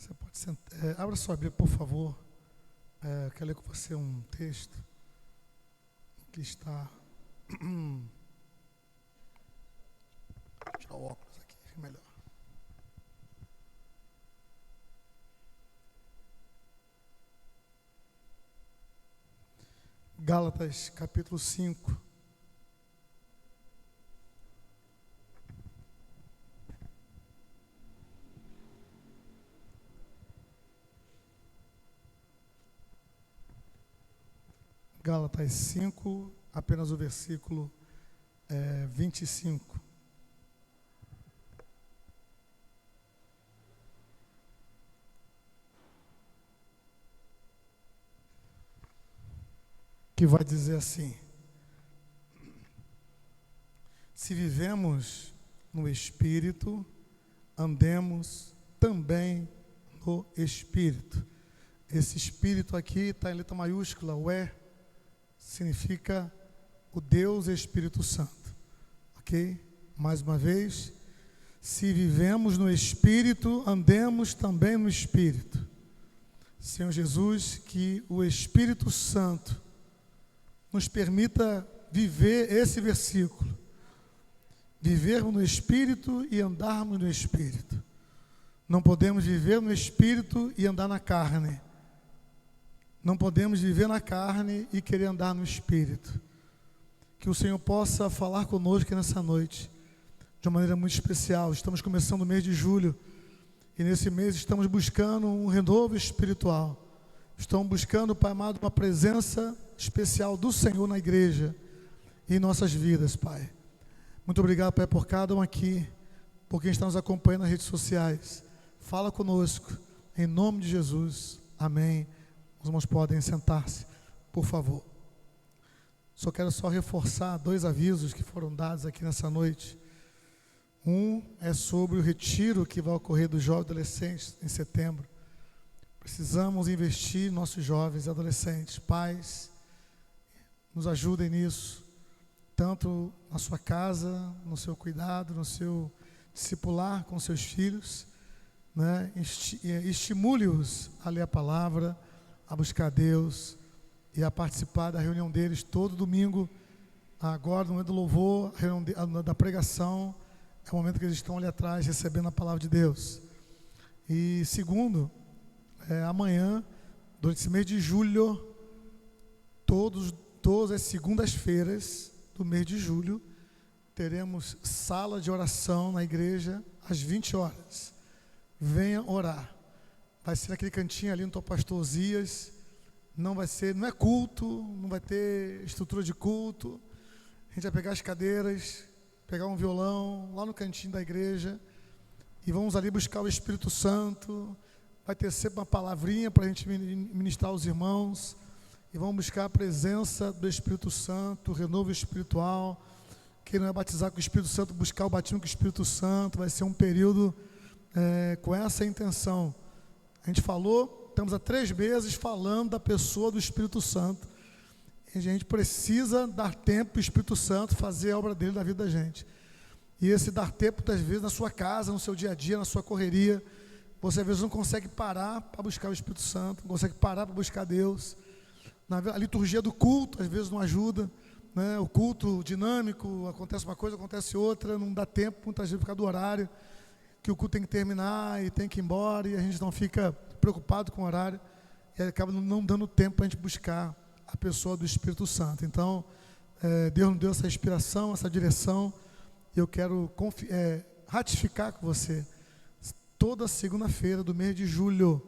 Você pode sentar. Abra sua Bíblia, por favor. Quero ler com você um texto que está. Vou tirar o óculos aqui, fica melhor. Gálatas, capítulo 5. Gálatas 5, apenas o versículo 25. Que vai dizer assim: se vivemos no Espírito, andemos também no Espírito. Esse Espírito aqui está em letra maiúscula, o significa o Deus Espírito Santo, ok? Mais uma vez, se vivemos no Espírito, andemos também no Espírito. Senhor Jesus, que o Espírito Santo nos permita viver esse versículo, vivermos no Espírito e andarmos no Espírito. Não podemos viver no Espírito e andar na carne. Não podemos viver na carne e querer andar no Espírito. Que o Senhor possa falar conosco nessa noite, de uma maneira muito especial. Estamos começando o mês de julho, e nesse mês estamos buscando um renovo espiritual. Estamos buscando, Pai amado, uma presença especial do Senhor na igreja e em nossas vidas, Pai. Muito obrigado, Pai, por cada um aqui, por quem está nos acompanhando nas redes sociais. Fala conosco, em nome de Jesus. Amém. Os irmãos podem sentar-se, por favor. Quero reforçar 2 avisos que foram dados aqui nessa noite. Um é sobre o retiro que vai ocorrer dos jovens e adolescentes em setembro. Precisamos investir em nossos jovens e adolescentes. Pais, nos ajudem nisso, tanto na sua casa, no seu cuidado, no seu discipular com seus filhos, né? Estimule-os a ler a palavra, a buscar Deus e a participar da reunião deles todo domingo. Agora, no momento do louvor, a reunião da pregação, é o momento que eles estão ali atrás recebendo a palavra de Deus. E segundo, amanhã, durante esse mês de julho, todas as segundas-feiras do mês de julho, teremos sala de oração na igreja às 20 horas. Venha orar. Vai ser naquele cantinho ali no teu pastor Zias. Não é culto, não vai ter estrutura de culto. A gente vai pegar as cadeiras, pegar um violão lá no cantinho da igreja e vamos ali buscar o Espírito Santo. Vai ter sempre uma palavrinha para a gente ministrar aos irmãos. E vamos buscar a presença do Espírito Santo, o renovo espiritual. Quem não é batizar com o Espírito Santo, buscar o batismo com o Espírito Santo. Vai ser um período com essa intenção. A gente estamos há 3 meses falando da pessoa do Espírito Santo. E a gente precisa dar tempo para o Espírito Santo fazer a obra dele na vida da gente. E esse dar tempo, às vezes, na sua casa, no seu dia a dia, na sua correria, você às vezes não consegue parar para buscar o Espírito Santo, não consegue parar para buscar Deus. A liturgia do culto, às vezes, não ajuda, né? O culto dinâmico, acontece uma coisa, acontece outra, não dá tempo, muitas vezes, por causa do horário, que o culto tem que terminar e tem que ir embora, e a gente não fica preocupado com o horário, e acaba não dando tempo para a gente buscar a pessoa do Espírito Santo. Então, Deus nos deu essa inspiração, essa direção, e eu quero ratificar com você, toda segunda-feira do mês de julho,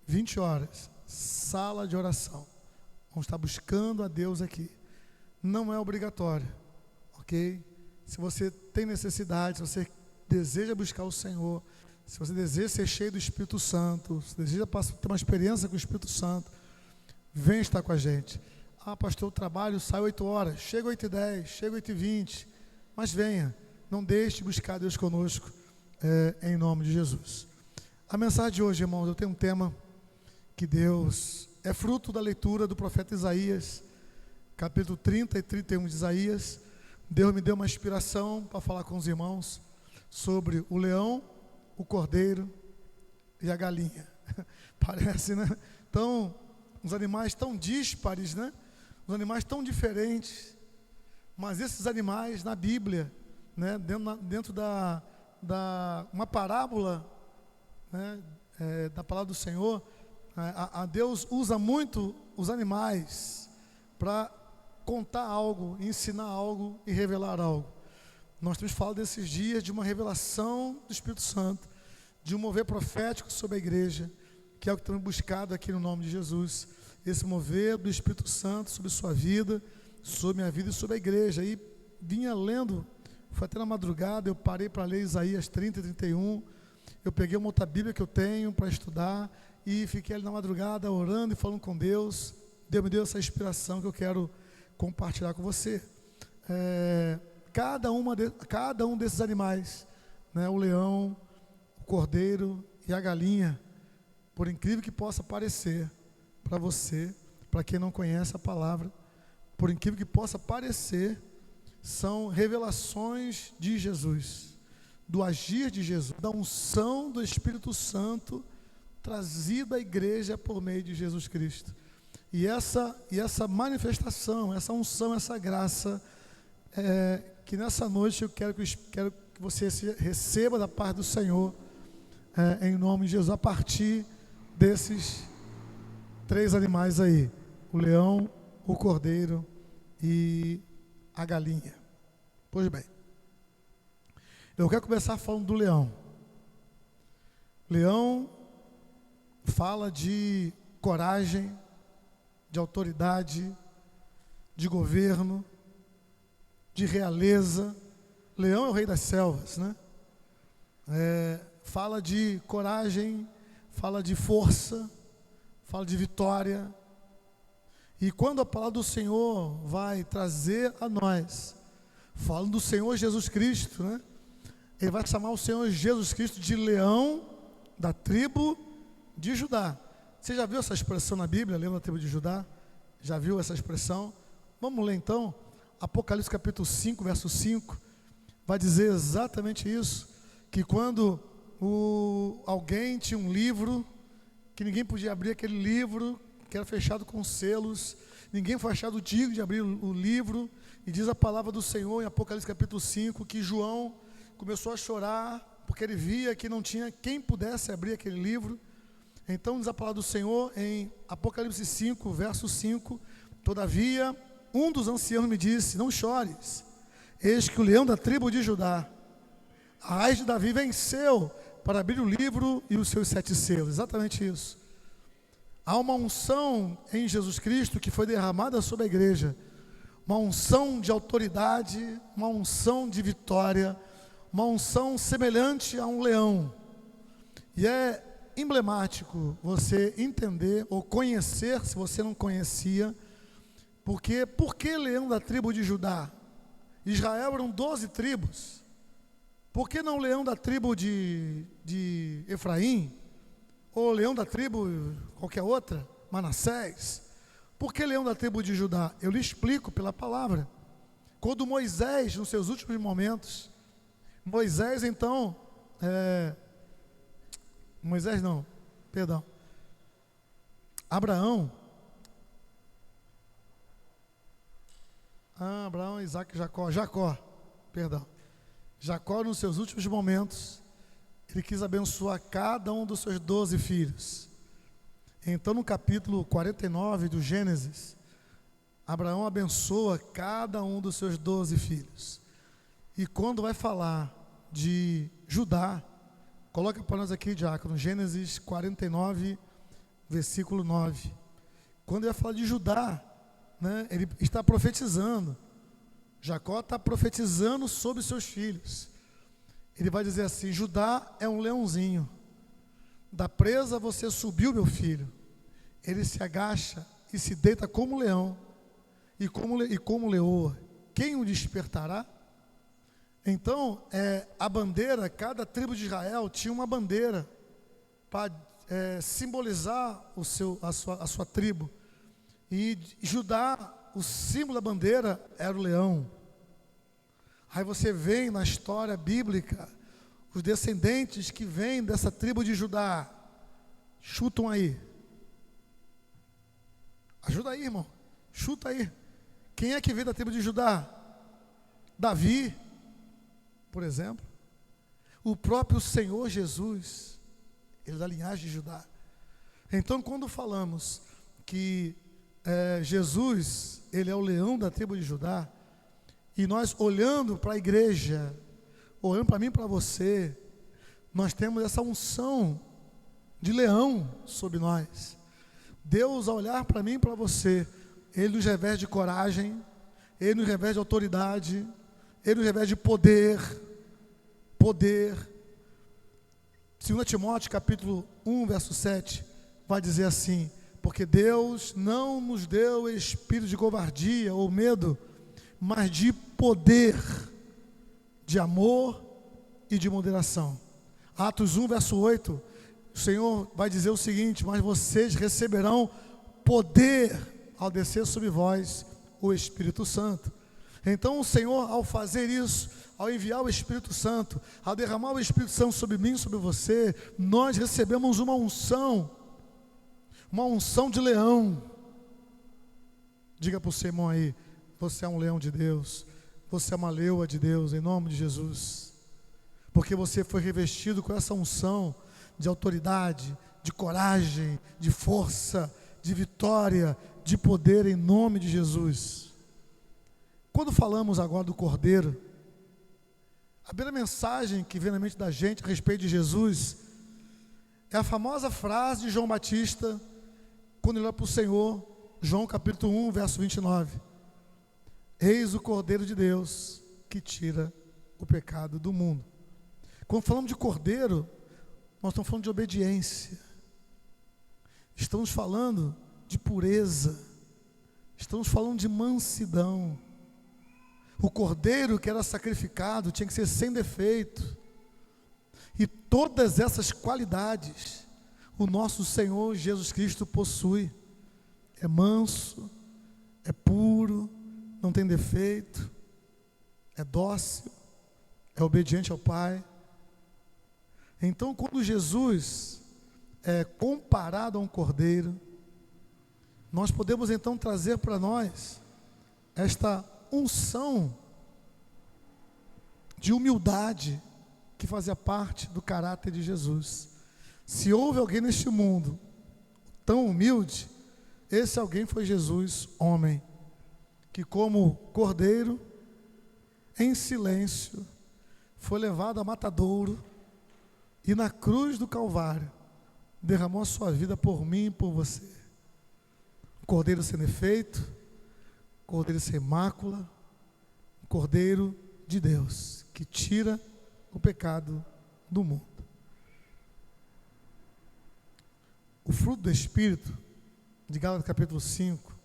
20 horas, sala de oração. Vamos estar buscando a Deus aqui. Não é obrigatório, ok? Se você tem necessidade, se você deseja buscar o Senhor, se você deseja ser cheio do Espírito Santo, se deseja ter uma experiência com o Espírito Santo, vem estar com a gente. Pastor, o trabalho sai 8 horas, chega 8h10, chega 8h20, mas venha, não deixe de buscar Deus conosco, em nome de Jesus. A mensagem de hoje, irmãos, eu tenho um tema que Deus é fruto da leitura do profeta Isaías, capítulo 30 e 31 de Isaías. Deus me deu uma inspiração para falar com os irmãos sobre o leão, o cordeiro e a galinha. Parece, né? Então, uns animais tão díspares, né? Uns animais tão diferentes. Mas esses animais, na Bíblia, né? Dentro da uma parábola, né? Da palavra do Senhor, a Deus usa muito os animais para contar algo, ensinar algo e revelar algo. Nós temos falado desses dias de uma revelação do Espírito Santo, de um mover profético sobre a igreja, que é o que temos buscado aqui no nome de Jesus. Esse mover do Espírito Santo sobre sua vida, sobre minha vida e sobre a igreja. E vinha lendo, foi até na madrugada, eu parei para ler Isaías 30 e 31. Eu peguei uma outra Bíblia que eu tenho para estudar e fiquei ali na madrugada orando e falando com Deus. Deus me deu essa inspiração que eu quero compartilhar com você. Cada um desses animais, né, o leão, o cordeiro e a galinha, por incrível que possa parecer para você, para quem não conhece a palavra, por incrível que possa parecer, são revelações de Jesus, do agir de Jesus, da unção do Espírito Santo trazida à igreja por meio de Jesus Cristo. E essa manifestação, essa unção, essa graça, que nessa noite eu quero que você receba da parte do Senhor, em nome de Jesus, a partir desses 3 animais aí: o leão, o cordeiro e a galinha. Pois bem, eu quero começar falando do leão. Leão fala de coragem, de autoridade, de governo, de realeza. Leão é o rei das selvas, né? Fala de coragem, fala de força, fala de vitória. E quando a palavra do Senhor vai trazer a nós, falando do Senhor Jesus Cristo, né? Ele vai chamar o Senhor Jesus Cristo de leão da tribo de Judá. Você já viu essa expressão na Bíblia, leão da tribo de Judá? Já viu essa expressão? Vamos ler então, Apocalipse capítulo 5, verso 5, vai dizer exatamente isso, que quando alguém tinha um livro, que ninguém podia abrir aquele livro, que era fechado com selos, ninguém foi achado digno de abrir o livro, e diz a palavra do Senhor em Apocalipse capítulo 5, que João começou a chorar, porque ele via que não tinha quem pudesse abrir aquele livro. Então diz a palavra do Senhor em Apocalipse 5, verso 5, todavia, um dos anciãos me disse, não chores, eis que o leão da tribo de Judá, a raiz de Davi, venceu para abrir o livro e os seus 7 selos. Exatamente isso. Há uma unção em Jesus Cristo que foi derramada sobre a igreja, uma unção de autoridade, uma unção de vitória, uma unção semelhante a um leão. E é emblemático você entender ou conhecer, se você não conhecia, por que leão da tribo de Judá? Israel eram 12 tribos. Por que não leão da tribo de Efraim? Ou leão da tribo qualquer outra? Manassés? Por que leão da tribo de Judá? Eu lhe explico pela palavra. Quando Moisés, nos seus últimos momentos, Moisés então, Abraão, Isaac, Jacó, nos seus últimos momentos, ele quis abençoar cada um dos seus 12 filhos. Então, no capítulo 49 do Gênesis, Abraão abençoa cada um dos seus 12 filhos. E quando vai falar de Judá, coloca para nós aqui, diácono, Gênesis 49, versículo 9. Quando ele vai falar de Judá, né, ele está profetizando. Jacó está profetizando sobre seus filhos. Ele vai dizer assim: Judá é um leãozinho, da presa você subiu, meu filho. Ele se agacha e se deita como leão e como leoa. Quem o despertará? Então, a bandeira, cada tribo de Israel tinha uma bandeira para simbolizar a sua tribo. E Judá, o símbolo da bandeira era o leão. Aí você vê na história bíblica os descendentes que vêm dessa tribo de Judá, Chutam aí. Ajuda aí, irmão. Chuta aí. Quem é que veio da tribo de Judá? Davi, por exemplo. O próprio Senhor Jesus, ele é da linhagem de Judá. Então, quando falamos que Jesus, ele é o leão da tribo de Judá, e nós olhando para a igreja, olhando para mim e para você, nós temos essa unção de leão sobre nós. Deus, ao olhar para mim e para você, Ele nos reveste de coragem, Ele nos reveste de autoridade, Ele nos reveste de poder. 2 Timóteo capítulo 1, verso 7, vai dizer assim: porque Deus não nos deu espírito de covardia ou medo, mas de poder, de amor e de moderação. Atos 1, verso 8, o Senhor vai dizer o seguinte: mas vocês receberão poder ao descer sobre vós o Espírito Santo. Então o Senhor, ao fazer isso, ao enviar o Espírito Santo, ao derramar o Espírito Santo sobre mim, sobre você, nós recebemos uma unção de leão. Diga para o seu irmão aí: você é um leão de Deus, você é uma leoa de Deus, em nome de Jesus, porque você foi revestido com essa unção de autoridade, de coragem, de força, de vitória, de poder, em nome de Jesus. Quando falamos agora do Cordeiro, a primeira mensagem que vem na mente da gente a respeito de Jesus é a famosa frase de João Batista, quando ele olha para o Senhor, João capítulo 1, verso 29. Eis o Cordeiro de Deus que tira o pecado do mundo. Quando falamos de Cordeiro, nós estamos falando de obediência, estamos falando de pureza, estamos falando de mansidão. O cordeiro que era sacrificado tinha que ser sem defeito, e todas essas qualidades o nosso Senhor Jesus Cristo possui. É manso, é puro, não tem defeito, é dócil, é obediente ao Pai. Então, quando Jesus é comparado a um cordeiro, nós podemos então trazer para nós esta unção de humildade que fazia parte do caráter de Jesus. Se houve alguém neste mundo tão humilde, esse alguém foi Jesus, homem, que como cordeiro, em silêncio, foi levado a matadouro, e na cruz do Calvário derramou a sua vida por mim e por você. Cordeiro sem defeito, Cordeiro sem mácula, Cordeiro de Deus, que tira o pecado do mundo. O fruto do Espírito, de Gálatas capítulo 5,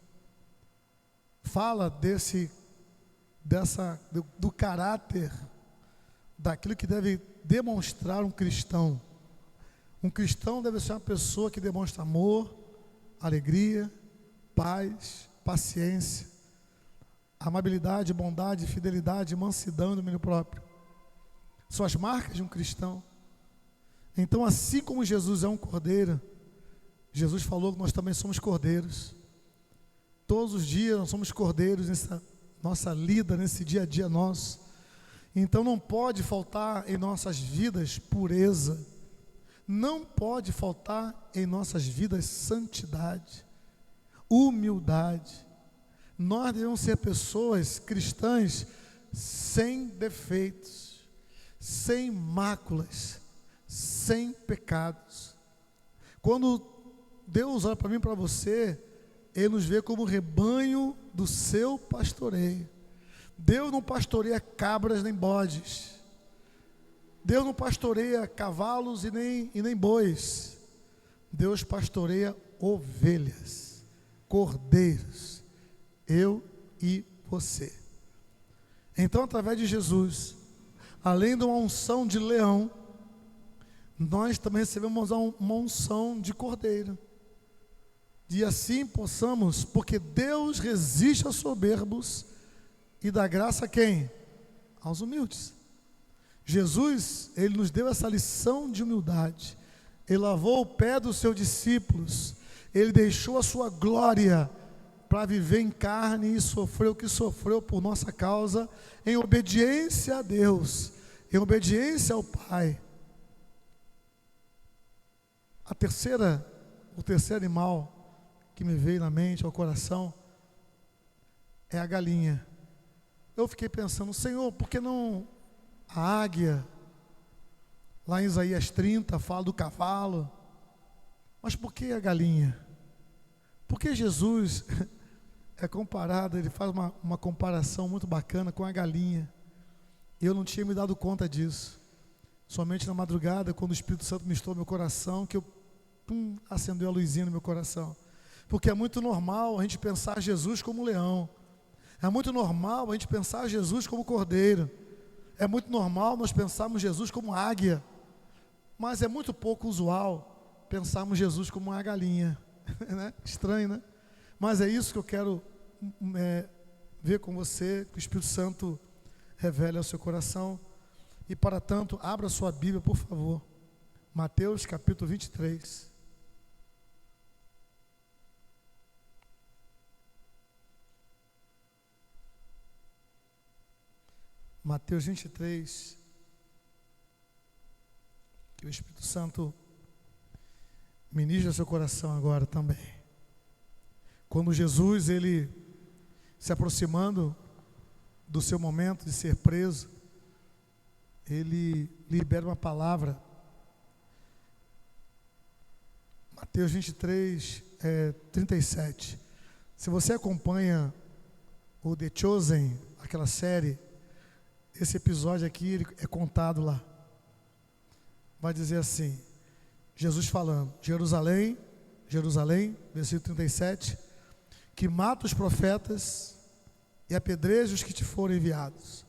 fala do caráter, daquilo que deve demonstrar um cristão. Um cristão deve ser uma pessoa que demonstra amor, alegria, paz, paciência, amabilidade, bondade, fidelidade, mansidão e domínio próprio. São as marcas de um cristão. Então, assim como Jesus é um cordeiro, Jesus falou que nós também somos cordeiros. Todos os dias nós somos cordeiros nessa nossa lida, nesse dia a dia nosso. Então não pode faltar em nossas vidas pureza, não pode faltar em nossas vidas santidade, humildade. Nós devemos ser pessoas cristãs sem defeitos, sem máculas, sem pecados. Quando Deus olha para mim e para você, Ele nos vê como rebanho do seu pastoreio. Deus não pastoreia cabras nem bodes. Deus não pastoreia cavalos e nem bois. Deus pastoreia ovelhas, cordeiros, eu e você. Então, através de Jesus, além de uma unção de leão, nós também recebemos uma unção de cordeiro. E assim possamos, porque Deus resiste aos soberbos e dá graça a quem? Aos humildes. Jesus, Ele nos deu essa lição de humildade, Ele lavou o pé dos seus discípulos. Ele deixou a sua glória para viver em carne e sofreu o que sofreu por nossa causa, em obediência a Deus, em obediência ao Pai. O terceiro animal que me veio na mente, ao coração, é a galinha. Eu fiquei pensando, Senhor, por que não a águia? Lá em Isaías 30 fala do cavalo, mas por que a galinha? Porque Jesus é comparado, ele faz uma comparação muito bacana com a galinha. E eu não tinha me dado conta disso. Somente na madrugada, quando o Espírito Santo misturou meu coração, que acendeu a luzinha no meu coração. Porque é muito normal a gente pensar Jesus como leão. É muito normal a gente pensar Jesus como cordeiro. É muito normal nós pensarmos Jesus como águia. Mas é muito pouco usual pensarmos Jesus como uma galinha. Né? Estranho, né? Mas é isso que eu quero ver com você, que o Espírito Santo revele ao seu coração. E para tanto, abra sua Bíblia, por favor. Mateus capítulo 23. Mateus 23. Que o Espírito Santo ministre ao seu coração agora também. Quando Jesus, ele se aproximando do seu momento de ser preso, ele libera uma palavra. Mateus 23, 37. Se você acompanha o The Chosen, aquela série, esse episódio aqui ele é contado lá. Vai dizer assim, Jesus falando, Jerusalém, Jerusalém, versículo 37, que mata os profetas e apedreja os que te foram enviados.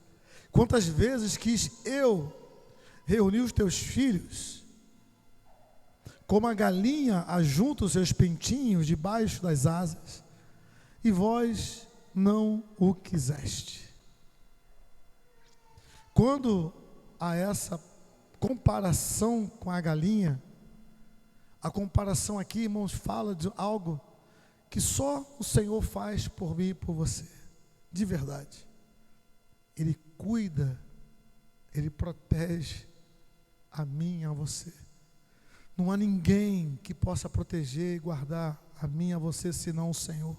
Quantas vezes quis eu reunir os teus filhos, como a galinha ajunta os seus pintinhos debaixo das asas, e vós não o quiseste. Quando há essa comparação com a galinha, a comparação aqui, irmãos, fala de algo que só o Senhor faz por mim e por você, de verdade. Ele cuida, Ele protege a mim e a você. Não há ninguém que possa proteger e guardar a mim e a você, senão o Senhor.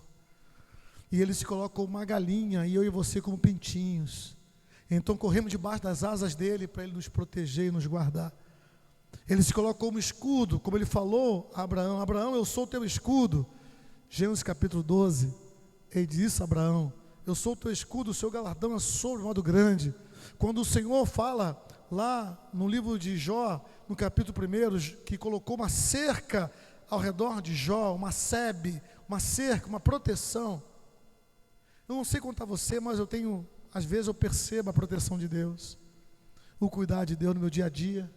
E Ele se coloca como uma galinha e eu e você como pintinhos. Então corremos debaixo das asas dEle para Ele nos proteger e nos guardar. Ele se coloca como escudo, como Ele falou a Abraão, Abraão, eu sou o teu escudo. Gênesis capítulo 12, Ele disse a Abraão, eu sou o teu escudo, o seu galardão é sobre modo grande. Quando o Senhor fala lá no livro de Jó, no capítulo 1, que colocou uma cerca ao redor de Jó, uma sebe, uma cerca, uma proteção. Eu não sei contar você, mas às vezes eu percebo a proteção de Deus, o cuidar de Deus no meu dia a dia.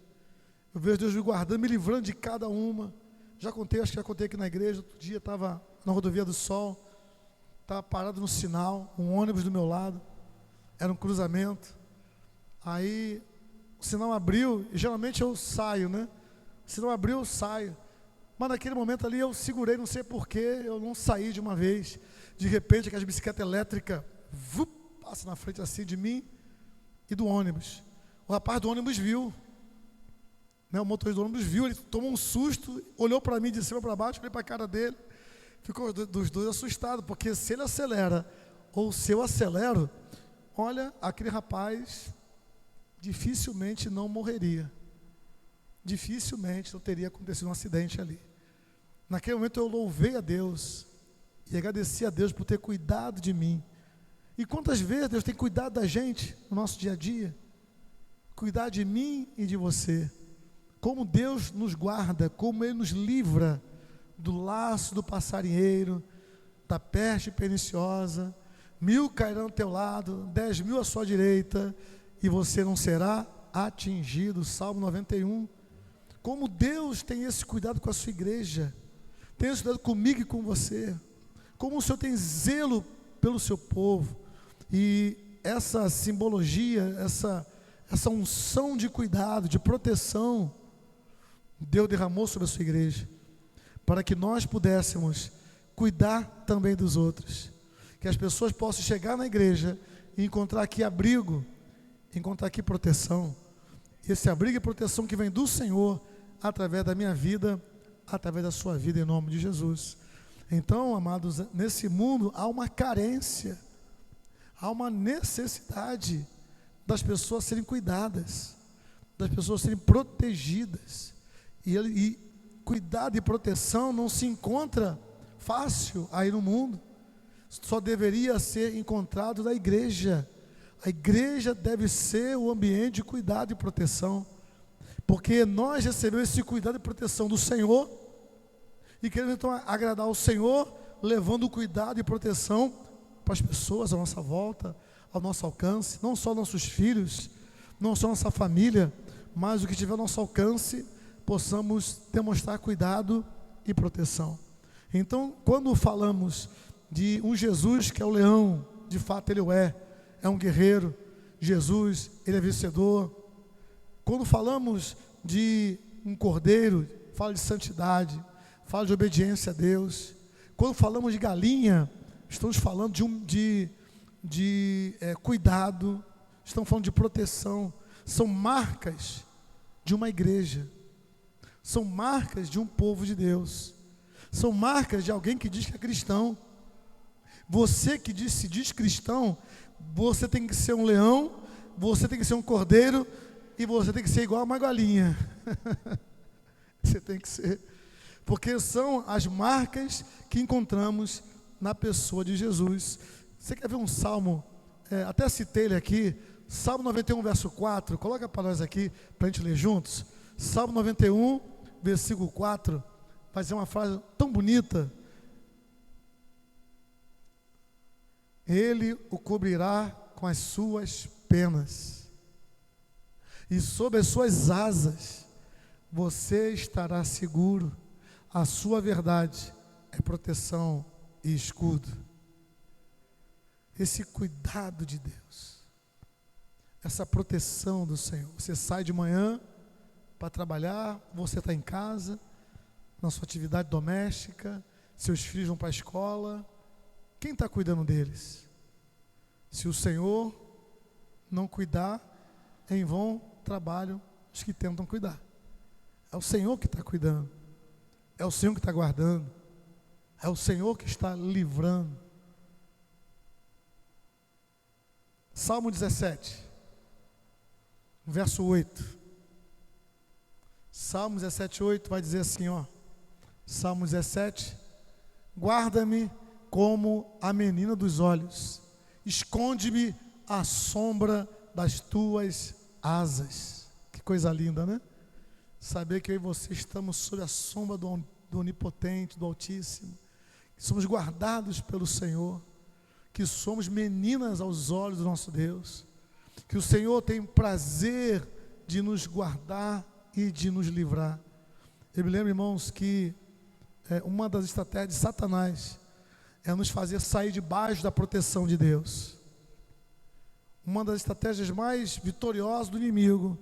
Eu vejo Deus me guardando, me livrando de cada uma. Acho que já contei aqui na igreja. Outro dia estava na rodovia do Sol, estava parado no sinal, um ônibus do meu lado, era um cruzamento. Aí o sinal abriu, e geralmente eu saio, né? O sinal abriu, eu saio. Mas naquele momento ali eu segurei, não sei porquê, eu não saí de uma vez. De repente, aquela bicicleta elétrica passa na frente assim de mim e do ônibus. O rapaz do ônibus viu, né, o motorista do ônibus viu, ele tomou um susto, olhou para mim de cima para baixo, olhei para a cara dele, ficou dos dois assustados, porque se ele acelera ou se eu acelero, olha, aquele rapaz dificilmente não morreria, dificilmente não teria acontecido um acidente ali. Naquele momento eu louvei a Deus e agradeci a Deus por ter cuidado de mim. E quantas vezes Deus tem cuidado da gente no nosso dia a dia, cuidar de mim e de você. Como Deus nos guarda, como Ele nos livra do laço do passarinheiro, da peste perniciosa. 1000 cairão ao teu lado, 10.000 à sua direita, e você não será atingido. Salmo 91. Como Deus tem esse cuidado com a sua igreja, tem esse cuidado comigo e com você. Como o Senhor tem zelo pelo seu povo. E essa simbologia, essa unção de cuidado, de proteção, Deus derramou sobre a sua igreja, para que nós pudéssemos cuidar também dos outros, que as pessoas possam chegar na igreja e encontrar aqui abrigo, encontrar aqui proteção, esse abrigo e proteção que vem do Senhor, através da minha vida, através da sua vida, em nome de Jesus. Então, amados, nesse mundo há uma carência, há uma necessidade das pessoas serem cuidadas, das pessoas serem protegidas, e cuidado e proteção não se encontra fácil aí no mundo, só deveria ser encontrado na igreja. A igreja deve ser o ambiente de cuidado e proteção, porque nós recebemos esse cuidado e proteção do Senhor, e queremos então agradar ao Senhor, levando o cuidado e proteção para as pessoas à nossa volta, ao nosso alcance, não só nossos filhos, não só nossa família, mas o que tiver ao nosso alcance, possamos demonstrar cuidado e proteção. Então, quando falamos de um Jesus que é o leão, de fato ele é um guerreiro. Jesus, ele é vencedor. Quando falamos de um cordeiro, fala de santidade, fala de obediência a Deus. Quando falamos de galinha, estamos falando de cuidado, estamos falando de proteção. São marcas de uma igreja, são marcas de um povo de Deus, são marcas de alguém que diz que é cristão. Você que se diz cristão, você tem que ser um leão, você tem que ser um cordeiro, e você tem que ser igual a uma galinha. Você tem que ser, porque são as marcas que encontramos na pessoa de Jesus. Você quer ver um salmo? Até citei ele aqui, Salmo 91, verso 4, coloca para nós aqui, para a gente ler juntos. Salmo 91, versículo 4, vai ser uma frase tão bonita. Ele o cobrirá com as suas penas, e sob as suas asas você estará seguro. A sua verdade é proteção e escudo. Esse cuidado de Deus, essa proteção do Senhor. Você sai de manhã para trabalhar, você está em casa, na sua atividade doméstica, seus filhos vão para a escola. Quem está cuidando deles? Se o Senhor não cuidar, em vão trabalham os que tentam cuidar. É o Senhor que está cuidando, é o Senhor que está guardando, é o Senhor que está livrando. Salmo 17, verso 8. Salmo 17, 8 vai dizer assim, Salmo 17: guarda-me como a menina dos olhos, esconde-me à sombra das tuas asas. Que coisa linda, né? Saber que eu e você estamos sob a sombra do Onipotente, do Altíssimo, que somos guardados pelo Senhor, que somos meninas aos olhos do nosso Deus, que o Senhor tem prazer de nos guardar e de nos livrar. Eu me lembro, irmãos, que uma das estratégias de Satanás é nos fazer sair debaixo da proteção de Deus. Uma das estratégias mais vitoriosas do inimigo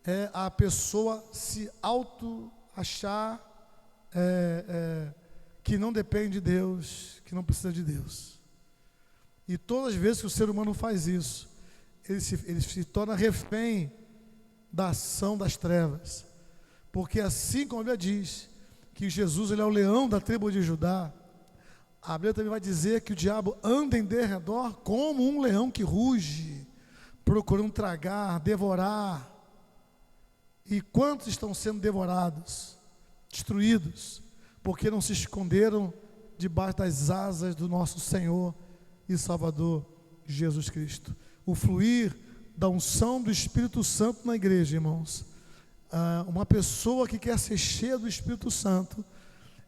é a pessoa se auto-achar que não depende de Deus, que não precisa de Deus. E todas as vezes que o ser humano faz isso, ele se torna refém da ação das trevas. Porque assim como a Bíblia diz que Jesus ele é o leão da tribo de Judá, a Bíblia também vai dizer que o diabo anda em derredor como um leão que ruge, procurando tragar, devorar. E quantos estão sendo devorados, destruídos, porque não se esconderam debaixo das asas do nosso Senhor e Salvador Jesus Cristo. O fluir da unção do Espírito Santo na igreja, irmãos. Uma pessoa que quer ser cheia do Espírito Santo,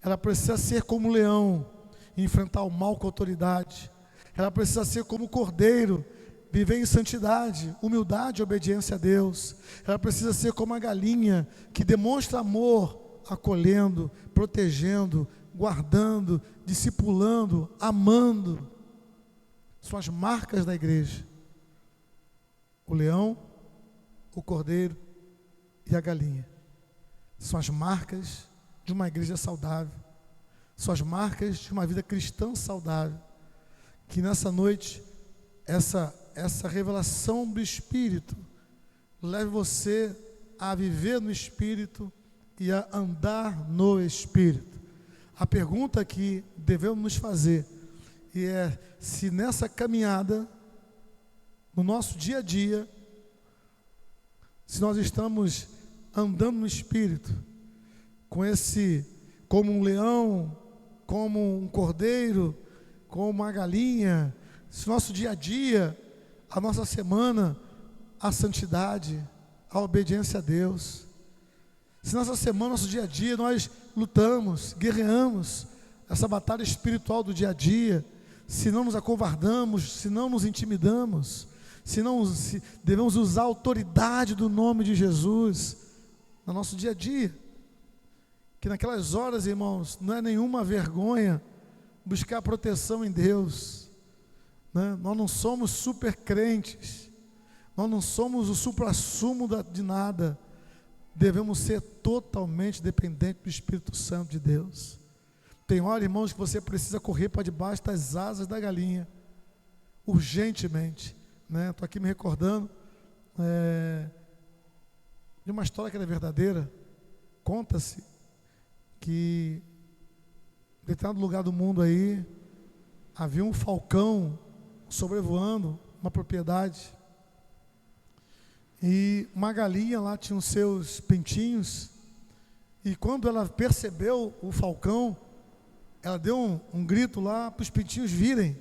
ela precisa ser como leão, enfrentar o mal com autoridade. Ela precisa ser como cordeiro, viver em santidade, humildade e obediência a Deus. Ela precisa ser como a galinha, que demonstra amor, acolhendo, protegendo, guardando, discipulando, amando. São as marcas da igreja: o leão, o cordeiro e a galinha. São as marcas de uma igreja saudável. São as marcas de uma vida cristã saudável. Que nessa noite, essa revelação do Espírito leve você a viver no Espírito e a andar no Espírito. A pergunta que devemos nos fazer é se nessa caminhada, no nosso dia a dia, se nós estamos andando no Espírito, como um leão, como um cordeiro, como uma galinha, se nosso dia a dia, a nossa semana, a santidade, a obediência a Deus. Se nossa semana, nosso dia a dia, nós lutamos, guerreamos essa batalha espiritual do dia a dia, se não nos acovardamos, se não nos intimidamos, se devemos usar a autoridade do nome de Jesus no nosso dia a dia. Que naquelas horas, irmãos, não é nenhuma vergonha buscar proteção em Deus, né? Nós não somos super crentes, nós não somos o suprassumo de nada. Devemos ser totalmente dependentes do Espírito Santo de Deus. Tem hora, irmãos, que você precisa correr para debaixo das asas da galinha, urgentemente, né? Estou aqui me recordando de uma história que era verdadeira. Conta-se que em determinado lugar do mundo aí havia um falcão sobrevoando uma propriedade, e uma galinha lá tinha os seus pintinhos, e quando ela percebeu o falcão, ela deu um grito lá para os pintinhos virem.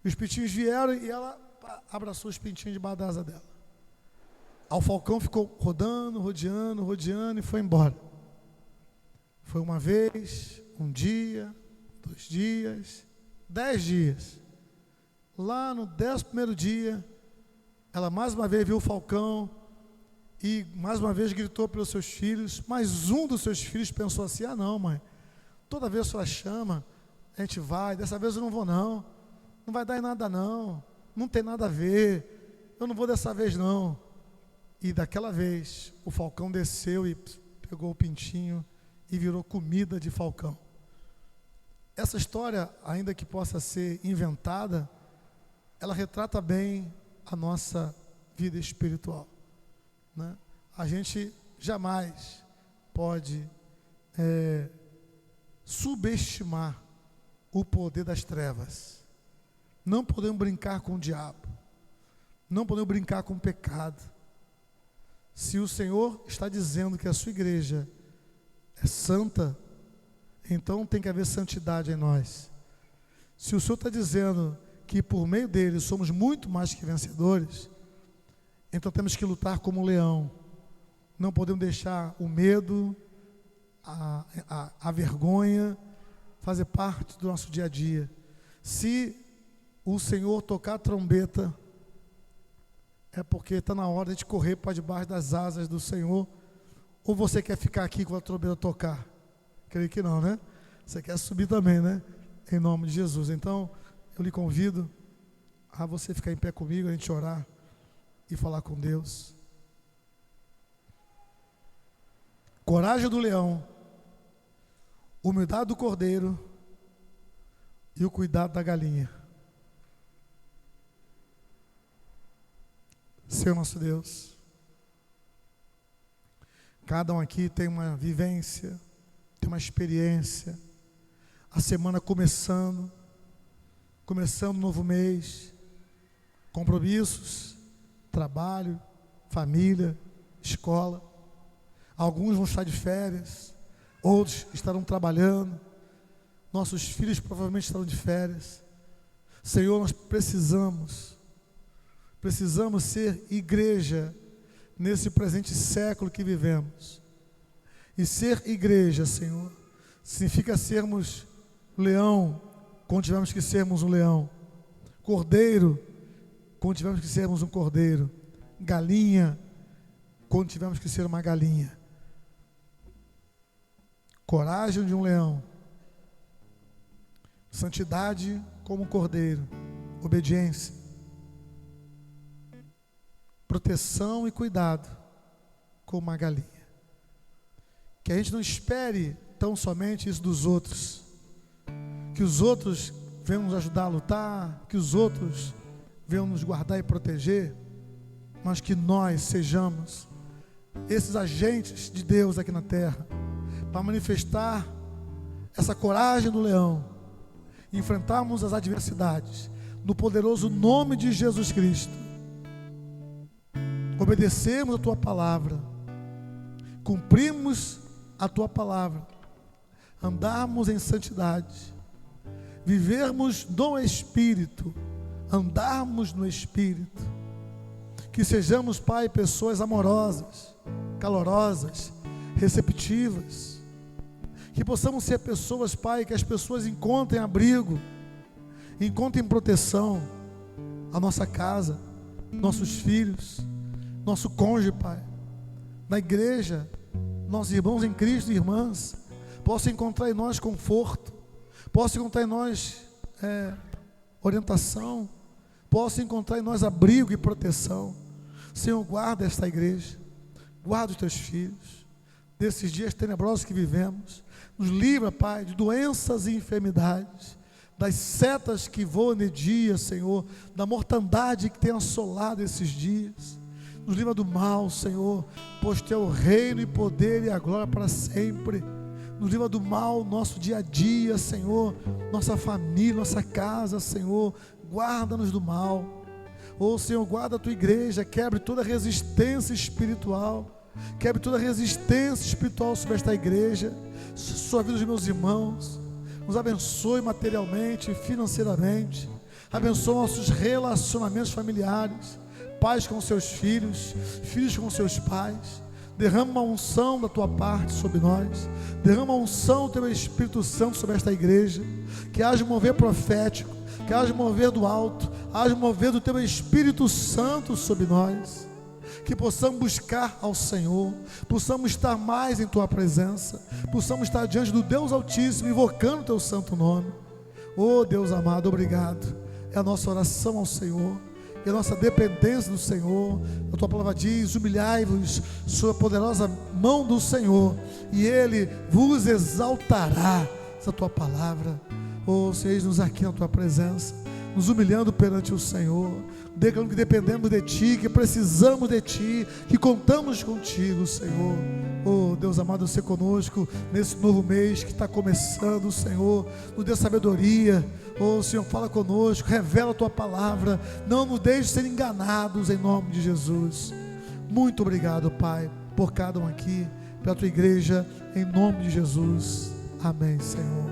E os pintinhos vieram e ela abraçou os pintinhos debaixo da asa dela. O falcão ficou rodando, rodeando e foi embora. Foi uma vez, um dia, 2 dias, 10 dias. Lá no 11º dia, ela mais uma vez viu o falcão e mais uma vez gritou pelos seus filhos. Mas um dos seus filhos pensou assim: ah não, mãe, toda vez que a senhora chama, a gente vai, dessa vez eu não vou não vai dar em nada não tem nada a ver, eu não vou dessa vez não. E daquela vez, o falcão desceu e pegou o pintinho e virou comida de falcão. Essa história, ainda que possa ser inventada, ela retrata bem a nossa vida espiritual, né? A gente jamais pode subestimar o poder das trevas. Não podemos brincar com o diabo, não podemos brincar com o pecado. Se o Senhor está dizendo que a sua igreja é santa, então tem que haver santidade em nós. Se o Senhor está dizendo que por meio dele somos muito mais que vencedores, então temos que lutar como um leão. Não podemos deixar o medo, a vergonha fazer parte do nosso dia a dia. Se o Senhor tocar a trombeta, é porque está na hora de correr para debaixo das asas do Senhor. Ou você quer ficar aqui quando a trombeta tocar? Creio que não, né? Você quer subir também, né? Em nome de Jesus. Então, eu lhe convido a você ficar em pé comigo, a gente orar e falar com Deus. Coragem do leão, humildade do cordeiro e o cuidado da galinha. Senhor nosso Deus, cada um aqui tem uma vivência, tem uma experiência. A semana começando um novo mês, compromissos, trabalho, família, escola. Alguns vão estar de férias, outros estarão trabalhando. Nossos filhos provavelmente estarão de férias. Senhor, nós precisamos ser igreja nesse presente século que vivemos. E ser igreja, Senhor, significa sermos leão, quando tivermos que sermos um leão, cordeiro, quando tivermos que sermos um cordeiro, galinha, quando tivermos que ser uma galinha. Coragem de um leão, santidade como um cordeiro, obediência, proteção e cuidado como uma galinha. Que a gente não espere tão somente isso dos outros, que os outros venham nos ajudar a lutar, que os outros venham nos guardar e proteger, mas que nós sejamos esses agentes de Deus aqui na terra, para manifestar essa coragem do leão, enfrentarmos as adversidades, no poderoso nome de Jesus Cristo, obedecermos a Tua palavra, cumprimos a Tua palavra, andarmos em santidade, vivermos no Espírito, andarmos no Espírito, que sejamos, Pai, pessoas amorosas, calorosas, receptivas, que possamos ser pessoas, Pai, que as pessoas encontrem abrigo, encontrem proteção, a nossa casa, nossos filhos, nosso cônjuge, Pai, na igreja, nossos irmãos em Cristo e irmãs, possam encontrar em nós conforto, possam encontrar em nós orientação, possam encontrar em nós abrigo e proteção. Senhor, guarda esta igreja, guarda os teus filhos, desses dias tenebrosos que vivemos, nos livra, Pai, de doenças e enfermidades, das setas que voam de dia, Senhor, da mortandade que tem assolado esses dias, nos livra do mal, Senhor, pois Teu o reino e poder e a glória para sempre. Nos livra do mal, nosso dia a dia, Senhor, nossa família, nossa casa, Senhor, guarda-nos do mal. Senhor, guarda a Tua igreja, quebre toda resistência espiritual, quebre toda resistência espiritual sobre esta igreja, sobre a vida dos meus irmãos, nos abençoe materialmente, financeiramente, abençoe nossos relacionamentos familiares, pais com seus filhos, filhos com seus pais. Derrama uma unção da Tua parte sobre nós, derrama a unção do Teu Espírito Santo sobre esta igreja, que haja um mover profético, que haja um mover do alto, haja um mover do Teu Espírito Santo sobre nós, que possamos buscar ao Senhor, possamos estar mais em Tua presença, possamos estar diante do Deus Altíssimo, invocando o Teu santo nome. Deus amado, obrigado, é a nossa oração ao Senhor, e a nossa dependência do Senhor. A Tua palavra diz: humilhai-vos sob a poderosa mão do Senhor, e Ele vos exaltará. Essa Tua palavra, Senhor, eis-nos aqui na Tua presença, nos humilhando perante o Senhor, declarando que dependemos de Ti, que precisamos de Ti, que contamos contigo, Senhor. Deus amado, ser conosco nesse novo mês que está começando, Senhor, nos dê sabedoria. Senhor, fala conosco, revela a Tua palavra, não nos deixe ser enganados, em nome de Jesus. Muito obrigado, Pai, por cada um aqui, pela Tua igreja, em nome de Jesus. Amém, Senhor.